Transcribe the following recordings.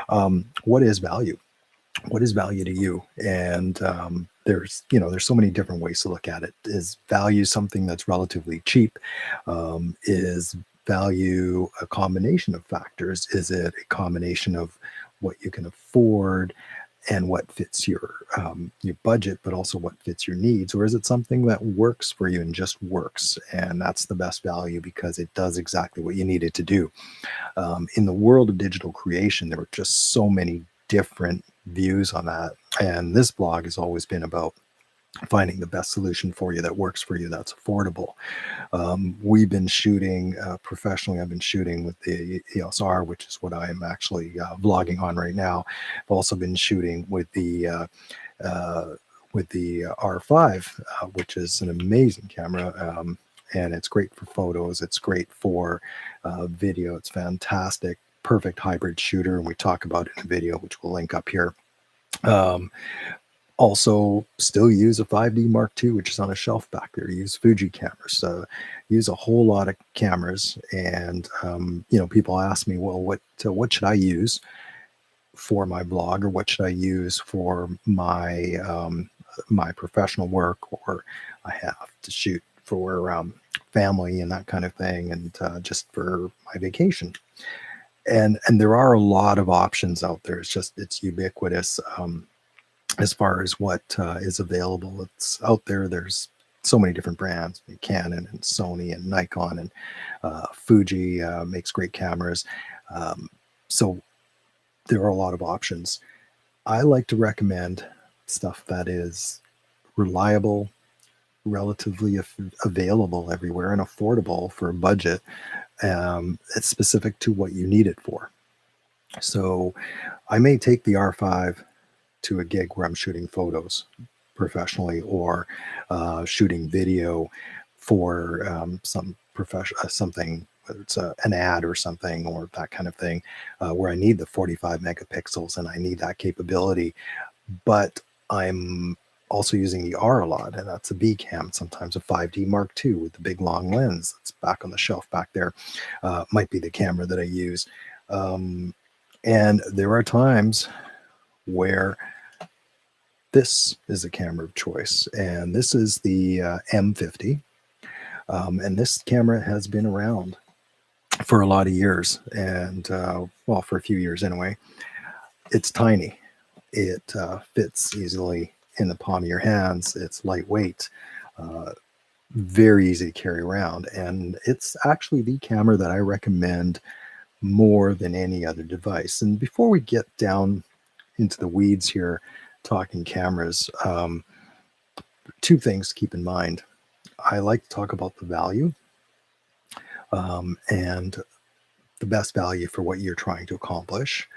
What is value? What is value to you? And there's so many different ways to look at it. Is value something that's relatively cheap? Is value a combination of factors? Is it a combination of what you can afford and what fits your budget, but also what fits your needs? Or is it something that works for you and just works, and that's the best value because it does exactly what you need it to do? In the world of digital creation, there are just so many different views on that. And this blog has always been about finding the best solution for you that works for you, that's affordable. We've been shooting professionally. I've been shooting with the EOS R, which is what I'm actually vlogging on right now. I've also been shooting with the R5, which is an amazing camera. And it's great for photos. It's great for video. It's fantastic, perfect hybrid shooter. And we talk about it in a video, which we'll link up here. Also still use a 5D Mark II, which is on a shelf back there. Use Fuji cameras, use a whole lot of cameras. And, people ask me, well, what should I use for my blog, or what should I use for my professional work, or I have to shoot for family and that kind of thing, and just for my vacation. And there are a lot of options out there. It's ubiquitous. As far as what is available, it's out there. There's so many different brands: Canon and Sony and Nikon, and Fuji makes great cameras. So there are a lot of options. I like to recommend stuff that is reliable, relatively available everywhere, and affordable for a budget. It's specific to what you need it for. So I may take the R5 to a gig where I'm shooting photos professionally, or shooting video for some something, whether it's an ad or something, or that kind of thing, where I need the 45 megapixels and I need that capability. But I'm also using the R a lot, and that's a B cam, sometimes a 5D Mark II with the big long lens that's back on the shelf back there. Might be the camera that I use. And there are times where this is a camera of choice, and this is the M50. And this camera has been around for a lot of years, and well, for a few years anyway. It's tiny. It fits easily in the palm of your hands. It's lightweight, very easy to carry around, and it's actually the camera that I recommend more than any other device. And before we get down into the weeds here, talking cameras, two things to keep in mind. I like to talk about the value, and the best value for what you're trying to accomplish,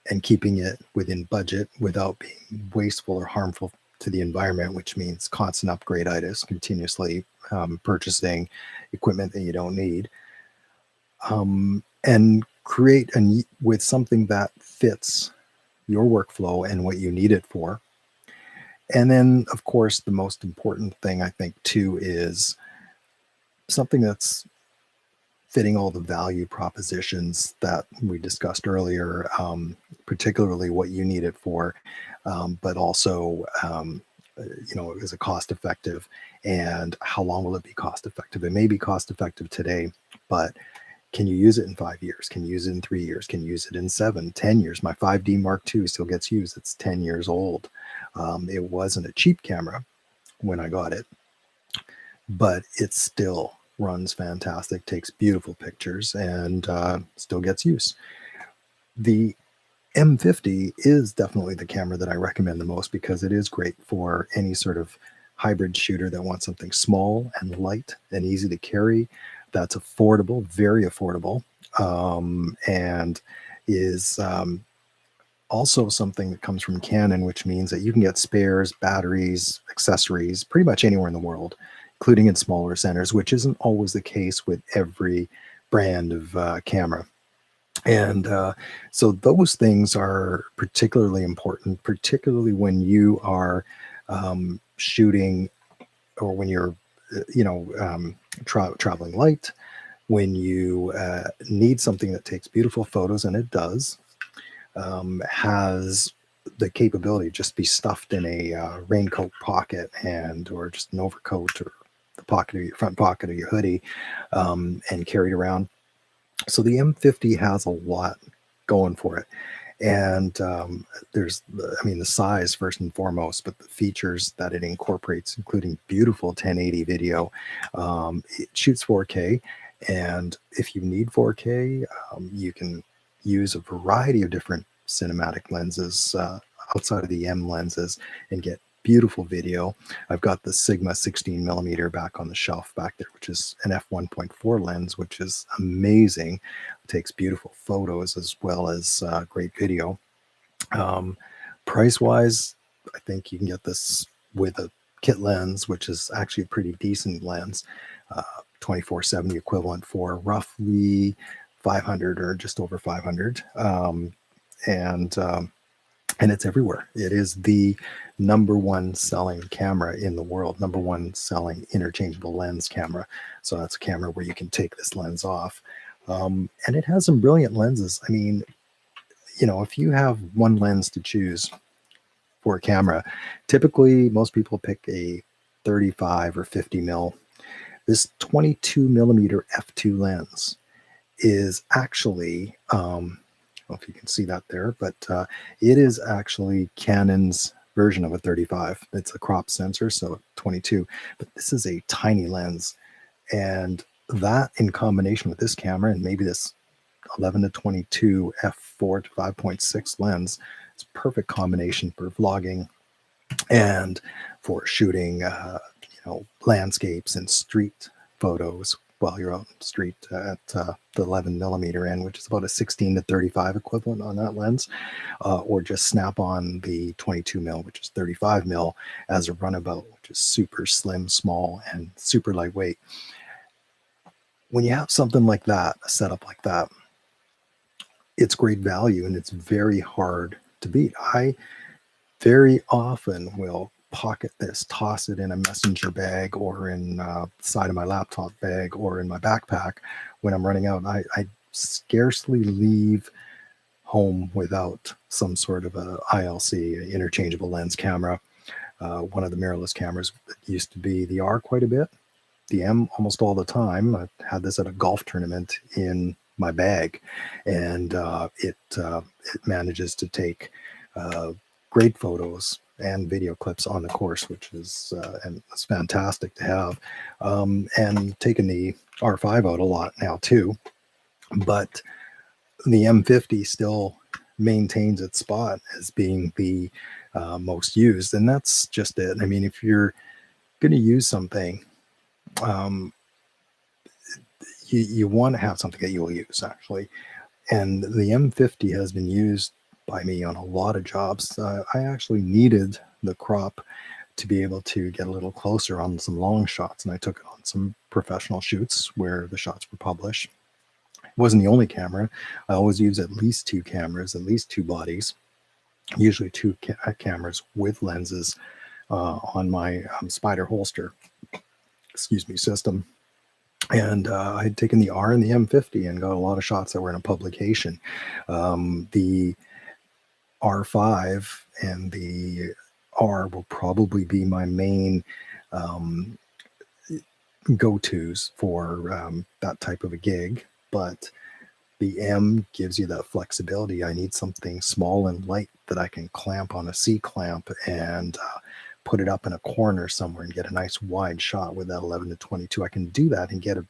and keeping it within budget without being wasteful or harmful to the environment, which means constant upgrade-itis, continuously purchasing equipment that you don't need, and create with something that fits your workflow and what you need it for. And then, of course, the most important thing, I think, too, is something that's fitting all the value propositions that we discussed earlier, particularly what you need it for, but also, is it cost effective, and how long will it be cost effective? It may be cost effective today, but can you use it in 5 years? Can you use it in 3 years? Can you use it in 7, 10 years? My 5D Mark II still gets used. It's 10 years old. It wasn't a cheap camera when I got it, but it still runs fantastic, takes beautiful pictures, and still gets use. The M50 is definitely the camera that I recommend the most, because it is great for any sort of hybrid shooter that wants something small and light and easy to carry, that's affordable, very affordable, and is also something that comes from Canon, which means that you can get spares, batteries, accessories pretty much anywhere in the world, including in smaller centers, which isn't always the case with every brand of camera. And so those things are particularly important, particularly when you are shooting, or when you're, traveling light, when you need something that takes beautiful photos, and it does. has the capability to just be stuffed in a raincoat pocket and or just an overcoat or the pocket of your front pocket of your hoodie, and carried around. So the M50 has a lot going for it. And there's, I mean, the size first and foremost, but the features that it incorporates, including beautiful 1080 video. It shoots 4K, and if you need 4K, you can use a variety of different cinematic lenses outside of the M lenses and get beautiful video. I've got the Sigma 16 millimeter back on the shelf back there, which is an f1.4 lens, which is amazing. It takes beautiful photos as well as great video. Um, Price wise, I think you can get this with a kit lens, which is actually a pretty decent lens, 2470 equivalent for roughly 500 or just over 500. And and it's everywhere. It is the number one selling camera in the world, number one selling interchangeable lens camera. So that's a camera where you can take this lens off. And it has some brilliant lenses. I mean, you know, if you have one lens to choose for a camera, typically most people pick a 35 or 50 mil. This 22 millimeter f2 lens is actually, I don't know if you can see that there, but it is actually Canon's version of a 35. It's a crop sensor, so 22, but this is a tiny lens. And that in combination with this camera and maybe this 11 to 22 f4 to 5.6 lens, it's a perfect combination for vlogging and for shooting, landscapes and street photos while you're out on the street at the 11 millimeter end, which is about a 16 to 35 equivalent on that lens, or just snap on the 22 mil, which is 35 mil as a runabout, which is super slim, small, and super lightweight. When you have something like that, a setup like that, it's great value and it's very hard to beat. I very often will pocket this, toss it in a messenger bag or in the side of my laptop bag or in my backpack when I'm running out. I scarcely leave home without some sort of a ILC, interchangeable lens camera. One of the mirrorless cameras used to be the R quite a bit, the M almost all the time. I had this at a golf tournament in my bag, and it manages to take great photos and video clips on the course, which is and it's fantastic to have. And taking the R5 out a lot now too, but the M50 still maintains its spot as being the most used, and that's just it. I mean, if you're going to use something, you want to have something that you will use actually, and the M50 has been used by me on a lot of jobs. I actually needed the crop to be able to get a little closer on some long shots, and I took it on some professional shoots where the shots were published. It wasn't the only camera. I always use at least two cameras, at least two bodies, usually two cameras with lenses on my Spider holster, system. And I'd taken the R and the M50 and got a lot of shots that were in a publication. The R5 and the R will probably be my main go-tos for that type of a gig, but the M gives you that flexibility. I need something small and light that I can clamp on a C-clamp and put it up in a corner somewhere and get a nice wide shot with that 11 to 22. I can do that and get a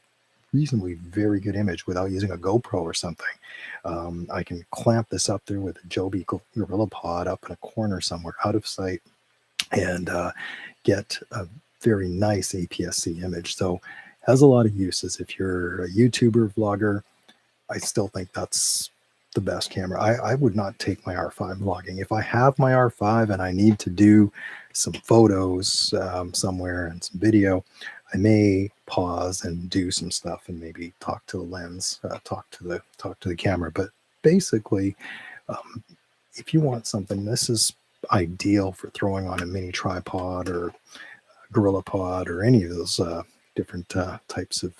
reasonably very good image without using a GoPro or something. I can clamp this up there with a Joby Gorilla Pod up in a corner somewhere out of sight and get a very nice APS-C image. So has a lot of uses. If you're a YouTuber, vlogger, I still think that's the best camera. I would not take my R5 vlogging. If I have my R5 and I need to do some photos somewhere and some video, I may pause and do some stuff and maybe talk to the lens, talk to the camera. But basically, if you want something, this is ideal for throwing on a mini tripod or Gorilla Pod or any of those different types of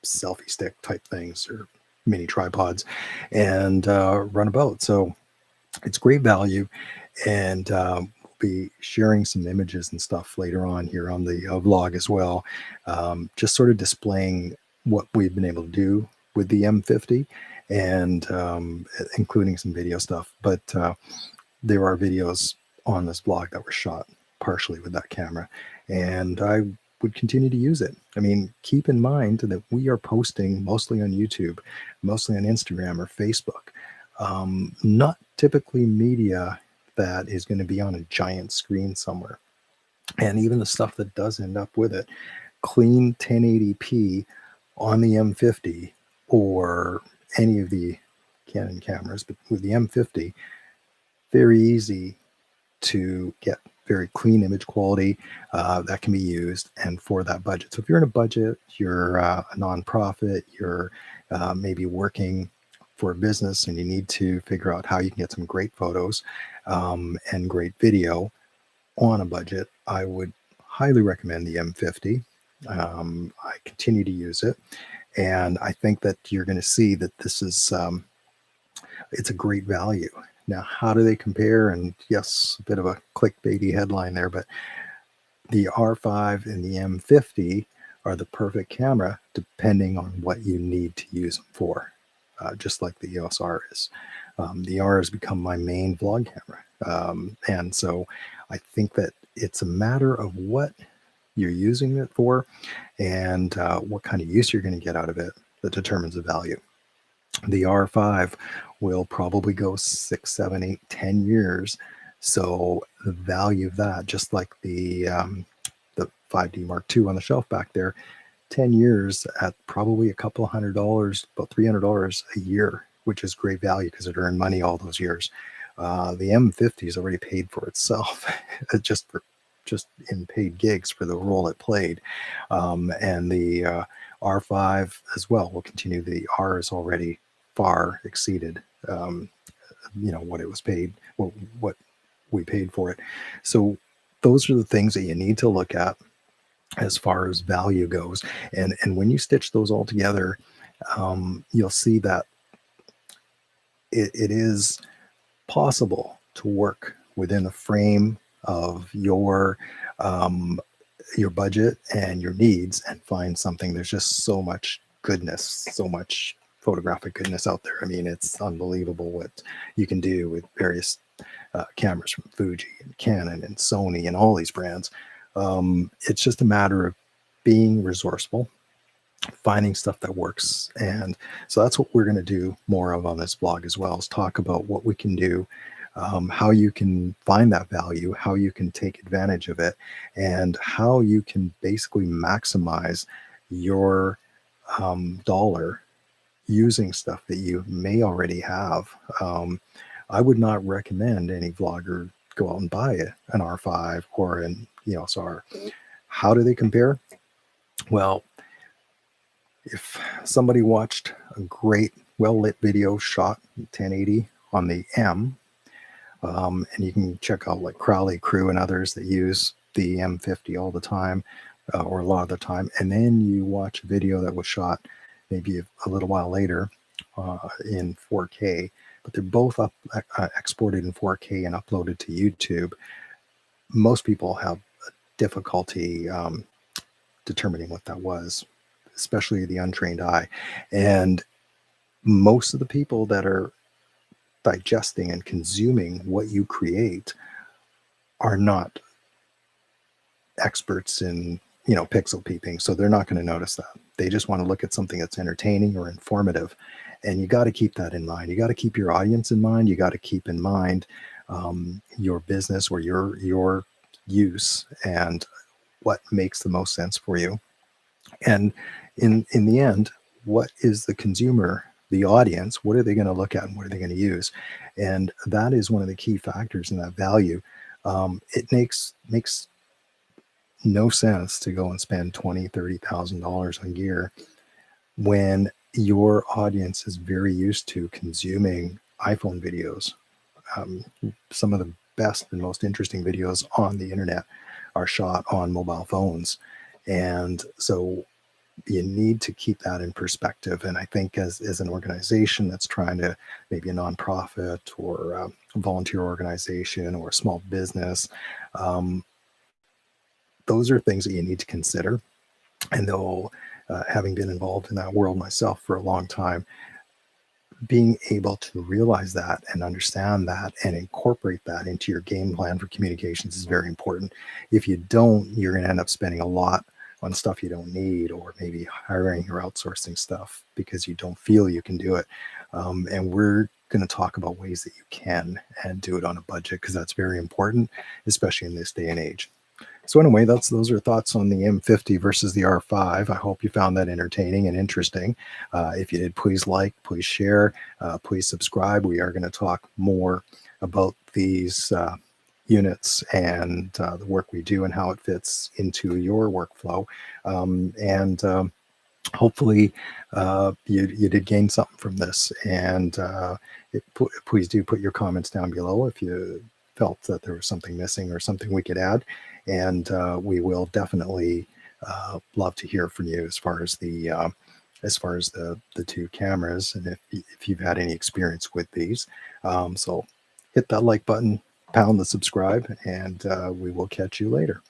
selfie stick type things or mini tripods and run about. So it's great value, and we'll be sharing some images and stuff later on here on the vlog as well, just sort of displaying what we've been able to do with the M50, and including some video stuff. But there are videos on this blog that were shot partially with that camera, and I would continue to use it. I mean, keep in mind that we are posting mostly on YouTube, mostly on Instagram or Facebook. Not typically media that is going to be on a giant screen somewhere. And even the stuff that does end up with it, clean 1080p on the M50 or any of the Canon cameras, but with the M50, very easy to get very clean image quality that can be used, and for that budget. So if you're in a budget, you're a nonprofit, you're maybe working for a business and you need to figure out how you can get some great photos and great video on a budget, I would highly recommend the M50. I continue to use it, and I think that you're going to see that this is it's a great value. Now, how do they compare? And yes, a bit of a clickbaity headline there, but the R5 and the M50 are the perfect camera depending on what you need to use them for, just like the EOS R is. The R has become my main vlog camera. And so I think that it's a matter of what you're using it for and what kind of use you're going to get out of it that determines the value. The R5 will probably go 6, 7, 8, 10 years. So the value of that, just like the 5D Mark II on the shelf back there, 10 years at probably a couple of $100, about $300 a year, which is great value because it earned money all those years. The M50 has already paid for itself just in paid gigs for the role it played. And the R5 as well will continue. The R is already far exceeded, what it was paid, what we paid for it. So those are the things that you need to look at as far as value goes. And when you stitch those all together, you'll see that it is possible to work within the frame of your budget and your needs and find something. There's just so much goodness, so much photographic goodness out there. I mean, it's unbelievable what you can do with various cameras from Fuji and Canon and Sony and all these brands. It's just a matter of being resourceful, finding stuff that works. And so that's what we're going to do more of on this blog as well, is talk about what we can do, how you can find that value, how you can take advantage of it, and how you can basically maximize your dollar using stuff that you may already have. I would not recommend any vlogger go out and buy an R5 or an EOS R. How do they compare? Well, if somebody watched a great well-lit video shot in 1080 on the M, and you can check out like Crowley Crew and others that use the M50 all the time, or a lot of the time, and then you watch a video that was shot maybe a little while later in 4K, but they're both exported in 4K and uploaded to YouTube. Most people have difficulty determining what that was, especially the untrained eye. And most of the people that are digesting and consuming what you create are not experts in pixel peeping, so they're not going to notice that. They just want to look at something that's entertaining or informative, and you got to keep that in mind. You got to keep your audience in mind. You got to keep in mind your business or your use and what makes the most sense for you. And in the end, what is the consumer, the audience, what are they going to look at and what are they going to use? And that is one of the key factors in that value. It makes no sense to go and spend $20,000-$30,000 on gear when your audience is very used to consuming iPhone videos. Some of the best and most interesting videos on the internet are shot on mobile phones. And so you need to keep that in perspective. And I think as an organization that's trying to, maybe a nonprofit or a volunteer organization or a small business, um, those are things that you need to consider. And though, having been involved in that world myself for a long time, being able to realize that and understand that and incorporate that into your game plan for communications is very important. If you don't, you're going to end up spending a lot on stuff you don't need, or maybe hiring or outsourcing stuff because you don't feel you can do it. And we're going to talk about ways that you can and do it on a budget, because that's very important, especially in this day and age. So anyway, those are thoughts on the M50 versus the R5. I hope you found that entertaining and interesting. If you did, please like, please share, please subscribe. We are going to talk more about these units and the work we do and how it fits into your workflow. And hopefully you did gain something from this. And please do put your comments down below if you felt that there was something missing or something we could add. And we will definitely love to hear from you as far as the two cameras, and if you've had any experience with these. So hit that like button, pound the subscribe, and we will catch you later.